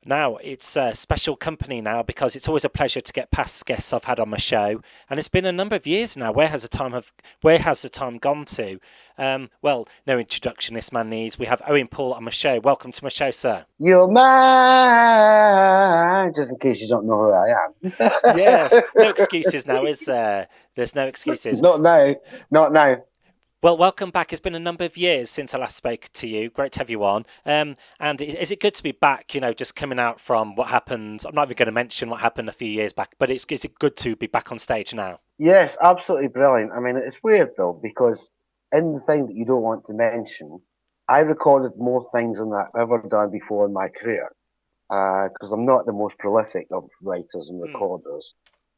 Now it's a special company now because it's always a pleasure to get past guests I've had on my show, and it's been a number of years now. Where has the time gone to? Well, no introduction this man needs. We have Owen Paul on my show. Welcome to my show, sir. You're mine, just in case you don't know who I am. Yes, no excuses now, is there? There's no excuses. Not now, not now. Well, welcome back. It's been a number of years since I last spoke to you. Great to have you on. And is it good to be back? Just coming out from what happened. I'm not even going to mention what happened a few years back, but is it good to be back on stage now? Yes, absolutely brilliant. I mean, it's weird though, because in the thing that you don't want to mention, I recorded more things than I've ever done before in my career, because I'm not the most prolific of writers and Hmm. recorders.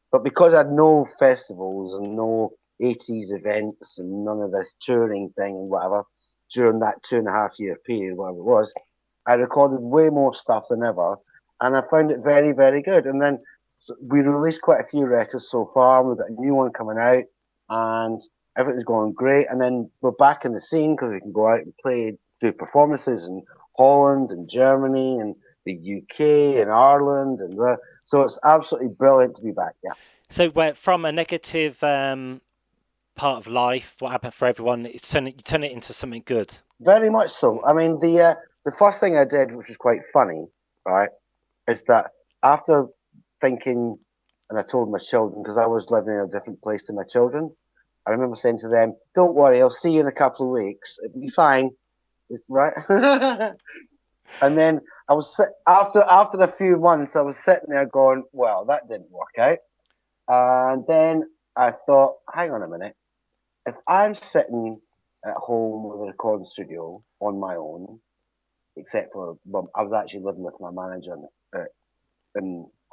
But because I had no festivals and no 80s events and none of this touring thing and whatever during that 2.5 year period, whatever it was, I recorded way more stuff than ever, and I found it very, very good. And then we released quite a few records so far. We've got a new one coming out, and everything's going great. And then we're back in the scene because we can go out and play, do performances in Holland and Germany and the UK and Ireland, and so it's absolutely brilliant to be back. Yeah. So, from a negative part of life, what happened for everyone, you turn it into something good. Very much so. I mean, the first thing I did, which was quite funny, right, is that after thinking, and I told my children because I was living in a different place than my children. I remember saying to them, "Don't worry, I'll see you in a couple of weeks. It'll be fine." It's right. And then after a few months, I was sitting there going, "Well, that didn't work out." And then I thought, "Hang on a minute. If I'm sitting at home with a recording studio on my own, except for well, I was actually living with my manager and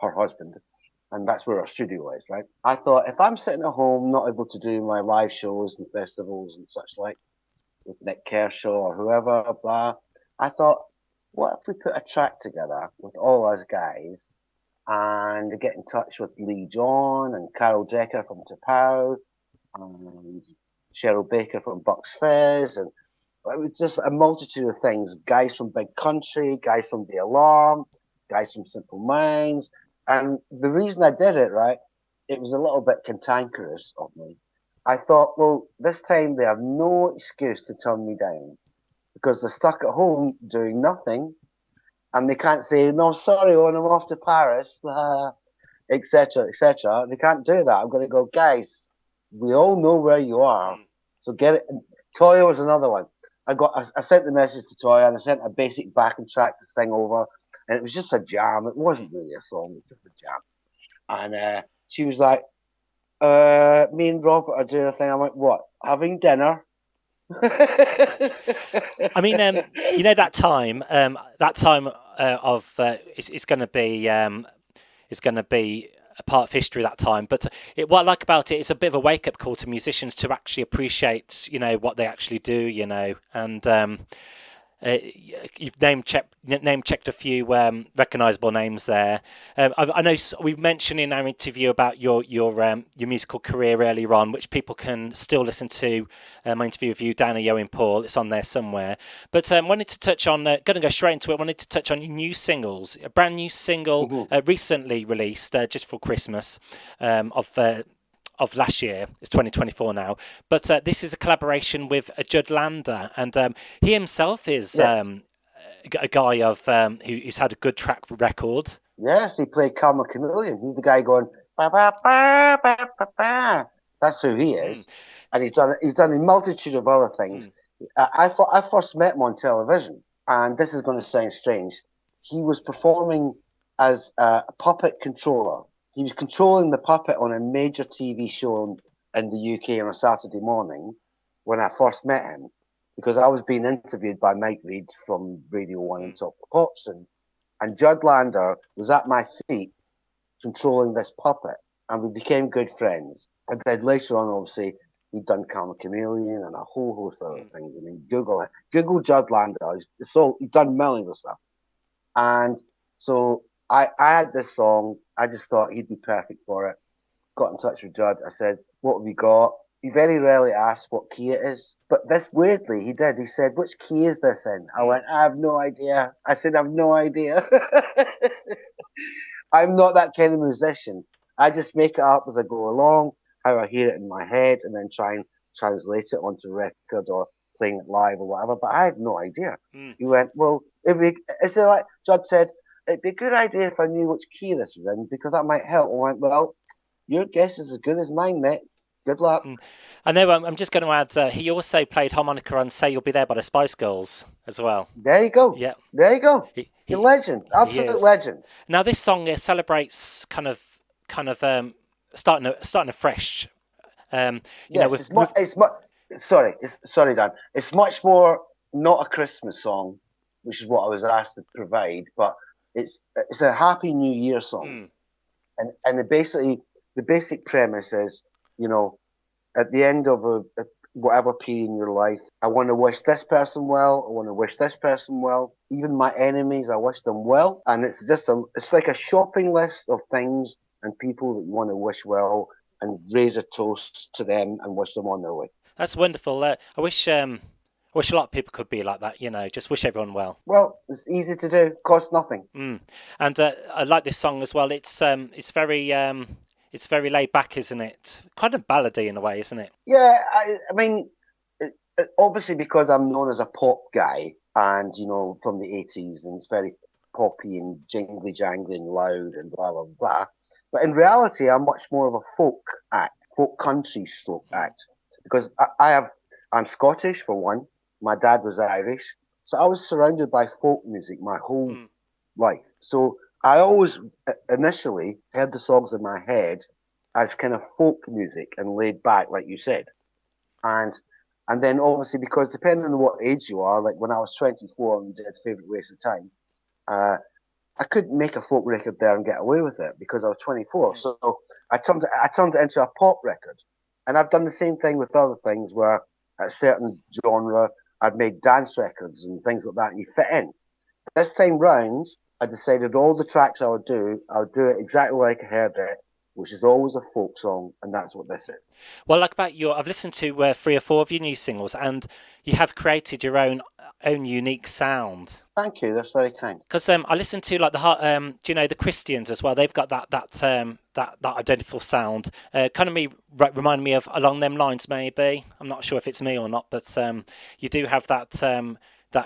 her husband, and that's where our studio is, right? I thought if I'm sitting at home, not able to do my live shows and festivals and such like with Nick Kershaw or whoever, blah, I thought, what if we put a track together with all us guys and get in touch with Lee John and Carol Decker from Tapau and Cheryl Baker from Bucks Fizz and it was just a multitude of things. Guys from Big Country, guys from The Alarm, guys from Simple Minds. And the reason I did it, right, it was a little bit cantankerous of me. I thought, well, this time they have no excuse to turn me down because they're stuck at home doing nothing and they can't say, no, sorry, Owen, I'm off to Paris, etc., etc. They can't do that. I'm going to go, guys, we all know where you are. Mm. So get it. Toya was another one. I sent the message to Toya and I sent a basic backing track to sing over, and it was just a jam. It wasn't really a song; it's just a jam. And she was like, "Me and Robert are doing a thing." I went, "What? Having dinner?" I mean, that time of it's going to be it's going to be a part of history that time. But what I like about it is a bit of a wake up call to musicians to actually appreciate, what they actually do, and you've name checked a few recognisable names there. I know we mentioned in our interview about your musical career earlier on, which people can still listen to. My interview with you, Danny Owen Paul, it's on there somewhere. But wanted to touch on, going to go straight into it. Wanted to touch on your new singles, a brand new single Mhm. recently released just for Christmas of last year. It's 2024 now, but this is a collaboration with Judd Lander, and he himself is Yes, a guy of who's had a good track record. yes, he played Karma Chameleon. He's the guy going ba ba ba ba ba ba. That's who he Mm, is, and he's done a multitude of other things. mm, I first met him on television, and this is going to sound strange. He was performing as a puppet controller. He was controlling the puppet on a major TV show in the UK on a Saturday morning when I first met him, because I was being interviewed by Mike Reid from Radio One and mm. Top of the Pops, and Judd Lander was at my feet controlling this puppet, and we became good friends. And then later on, obviously, we've done Karma Chameleon and a whole host of other Mm. things. I mean, Google it. Google Judd Lander. He's done millions of stuff. And so I had this song. I just thought he'd be perfect for it. Got in touch with Judd. I said, "What have you got?" he very rarely asks what key it is. But this weirdly, he did. He said, "Which key is this in?" I went, "I have no idea." I said, "I have no idea." I'm not that kind of musician. I just make it up as I go along, how I hear it in my head, and then try and translate it onto record or playing it live or whatever. But I had no idea. Mm. He went, "Well, it's like Judd said, it'd be a good idea if I knew which key this was in because that might help." I went, "Well, your guess is as good as mine, mate. Good luck." Mm. I know. I'm just going to add. He also played harmonica on "Say You'll Be There" by the Spice Girls as well. There you go. Yeah, There you go. he You're he, legend. he Absolute is. legend. Now this song celebrates kind of starting afresh. Yes, With it's much. Sorry, Dan. It's much more not a Christmas song, which is what I was asked to provide, but it's a Happy New Year song, mm, and the basic premise is, you know, at the end of whatever period in your life, I want to wish this person well. I want to wish this person well. Even my enemies, I wish them well. And it's like a shopping list of things and people that you want to wish well and raise a toast to them and wish them on their way. that's wonderful. I wish a lot of people could be like that. Just wish everyone well. Well, it's easy to do, costs nothing. Mm. And I like this song as well. It's very laid back, isn't it? Kind of ballady in a way, isn't it? Yeah, I mean, obviously because I'm known as a pop guy and, from the 80s and it's very poppy and jingly jangly and loud and blah, blah, blah. But in reality, I'm much more of a folk country stroke Mm. act because I'm Scottish for one. My dad was Irish. So I was surrounded by folk music my whole Mm. life. So I always initially heard the songs in my head as kind of folk music and laid back, like you said. And and then obviously because depending on what age you are, like when I was 24 and did Favorite Waste of Time, uh, I couldn't make a folk record there and get away with it because I was 24. Mm. So I turned it into a pop record, and I've done the same thing with other things where at a certain genre I've made dance records and things like that, and you fit in. This time round, I decided all the tracks I would do it exactly like I heard it, which is always a folk song, and that's what this is. Well, like about I've listened to 3 or 4 of your new singles, and you have created your own unique sound. Thank you. That's very kind. Because I listened to like do you know the Christians as well? They've got that identical sound. Kind of remind me of along them lines. Maybe I'm not sure if it's me or not, but you do have that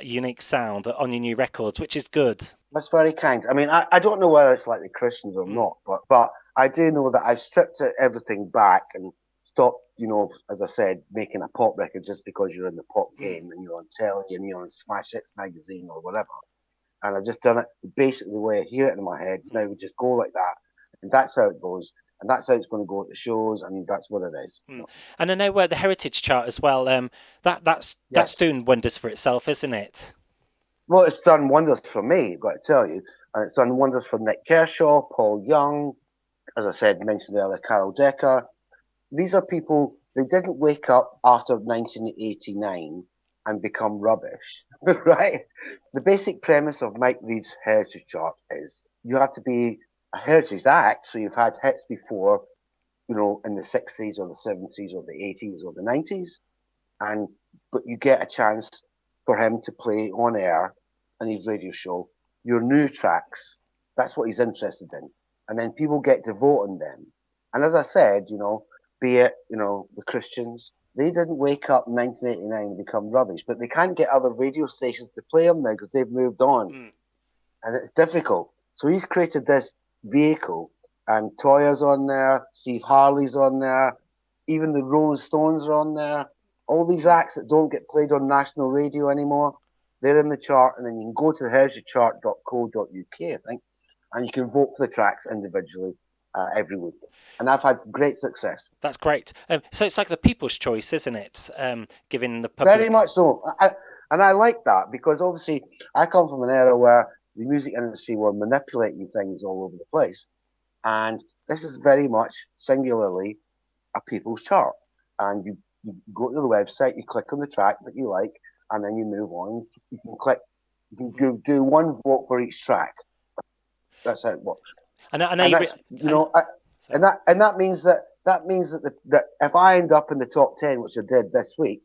unique sound on your new records, which is good. That's very kind. I mean, I don't know whether it's like the Christians or Mm, not, but I do know that I've stripped everything back and stopped, as I said, making a pop record just because you're in the pop mm. game and you're on telly and you're on Smash Hits magazine or whatever. And I've just done it basically the way I hear it in my head. Now we just go like that, and that's how it goes, and that's how it's going to go at the shows, and that's what it is. Mm. And I know where the Heritage Chart as well. That's Yes. doing wonders for itself, isn't it? Well, it's done wonders for me, I've got to tell you, and it's done wonders for Nick Kershaw, Paul Young, as I said, mentioned earlier, Carol Decker. These are people, they didn't wake up after 1989 and become rubbish, right? The basic premise of Mike Reed's Heritage Chart is you have to be a heritage act, so you've had hits before, in the 60s or the 70s or the 80s or the 90s, and but you get a chance for him to play on air in his radio show your new tracks. That's what he's interested in, and then people get to vote on them. And as I said, be it the Christians, they didn't wake up in 1989 and become rubbish, but they can't get other radio stations to play them now because they've moved on, Mm. and it's difficult. So he's created this vehicle, and Toya's on there, Steve Harley's on there, even the Rolling Stones are on there. All these Mm. acts that don't get played on national radio anymore, they're in the chart, and then you can go to heritagechart.co.uk, I think, and you can vote for the tracks individually every week. And I've had great success. That's great. So it's like the people's choice, isn't it? Giving the Very public. much so. And I like that because obviously I come from an era where the music industry were manipulating things all over the place. And this is very much singularly a people's chart. And you go to the website, you click on the track that you like, and then you move on. You can click, you Mm. can do one vote for each track. That's how it works. I know And you. that's, And and that means that that means that if I end up in the top 10, which I did this week,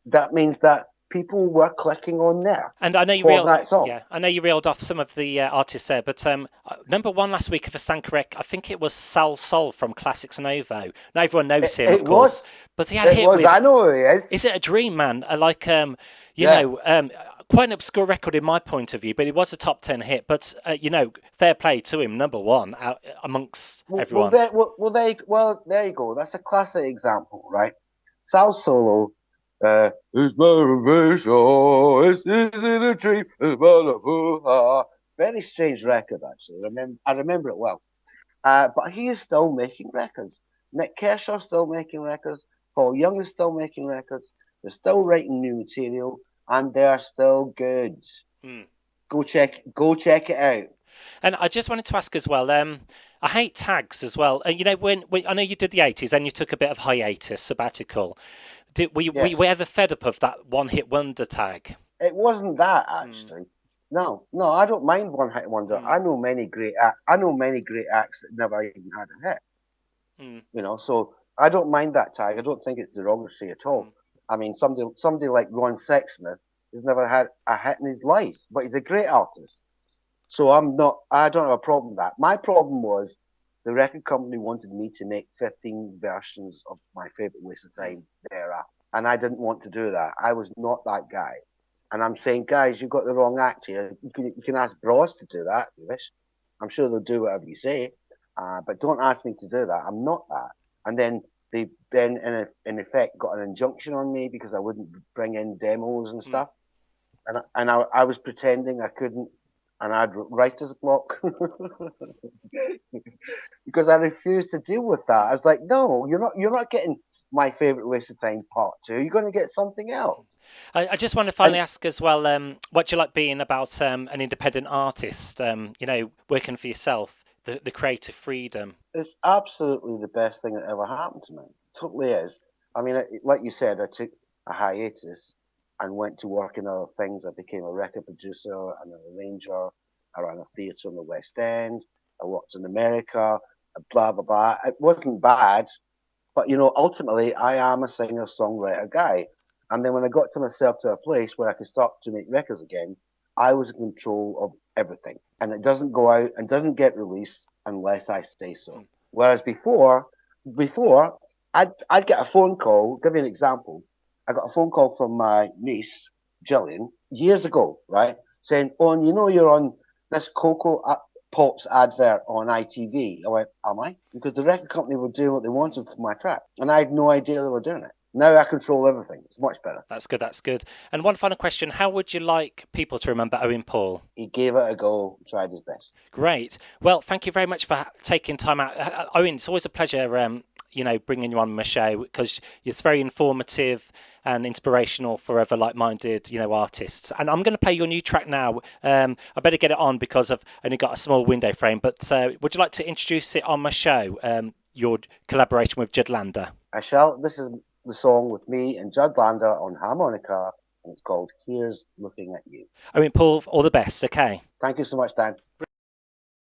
that means that people were clicking on there And I know you for that song. yeah, I know you reeled off some of the artists there, but number one last week, if I stand correct, I think it was Sal Sol from Classics Novo. Now everyone knows him, of It course, was. but he had a It hit was. with I know who he is. "Is It a Dream, Man?" Like, you Yeah. know, quite an obscure record in my point of view, but it was a top 10 hit. But fair play to him, number one amongst everyone. There you go. That's a classic example, right? Sal Solo. It's motivation. It's in a dream. It's motivation. Very strange record, actually. I remember it well. But he is still making records. Nick Kershaw's still making records. Paul Young is still making records. They're still writing new material, and they are still good. Hmm. Go check it out. And I just wanted to ask as well. I hate tags as well. And when I know you did the 80s and you took a bit of hiatus, sabbatical. Were you Yes, ever fed up of that one hit wonder tag? it wasn't that Mm, actually. No, no, I don't mind one hit wonder. mm, I know many great acts that never even had a hit. mm, So I don't mind that tag. I don't think it's derogatory at mm, all. I mean, somebody like Ron Sexsmith has never had a hit in his life, but he's a great artist. So I don't have a problem with that. My problem was the record company wanted me to make 15 versions of my favorite waste of mm, time thereafter, and I didn't want to do that. I was not that guy. And I'm saying, guys, you've got the wrong act here. You can ask Bros to do that if you wish. I'm sure they'll do whatever you say, but don't ask me to do that. I'm not that. And then they then in effect got an injunction on me because I wouldn't bring in demos and mm. stuff, and I was pretending I couldn't, and I had writer's block because I refused to deal with that. I was like, no, you're not getting my favorite waste of time part two. You're going to get something else. I just want to And finally ask as well, what do you like being about an independent artist? Working for yourself, the creative freedom. it's absolutely the best thing that ever happened to me. Totally is. I mean, like you said, I took a hiatus and went to work in other things. I became a record producer and an arranger. I ran a theatre in the West End. I worked in America. Blah blah blah. It wasn't bad, but ultimately, I am a singer songwriter guy. And then when I got to myself to a place where I could start to make records again, I was in control of everything. And it doesn't go out and doesn't get released unless I say so. Mm, Whereas before I'd get a phone call. Give you an example. I got a phone call from my niece, Jillian, years ago, right? Saying, "Oh, and you're on this Cocoa Pops advert on ITV." I went, "Am I?" Because the record company were doing what they wanted for my track, and I had no idea they were doing it. Now I control everything. It's much better. that's good. That's good. And one final question: how would you like people to remember Owen Paul? He gave it a go, tried his best. Great. Well, thank you very much for taking time out. Owen, it's always a pleasure, bringing you on my show because it's very informative and inspirational for other like-minded, artists. And I'm going to play your new track now. I better get it on because I've only got a small window frame. But would you like to introduce it on my show? Your collaboration with Judd Lander. I shall. This is the song with me and Judd Lander on harmonica, and it's called "Here's Looking at You." Owen Paul, all the best. Okay. Thank you so much, Dan.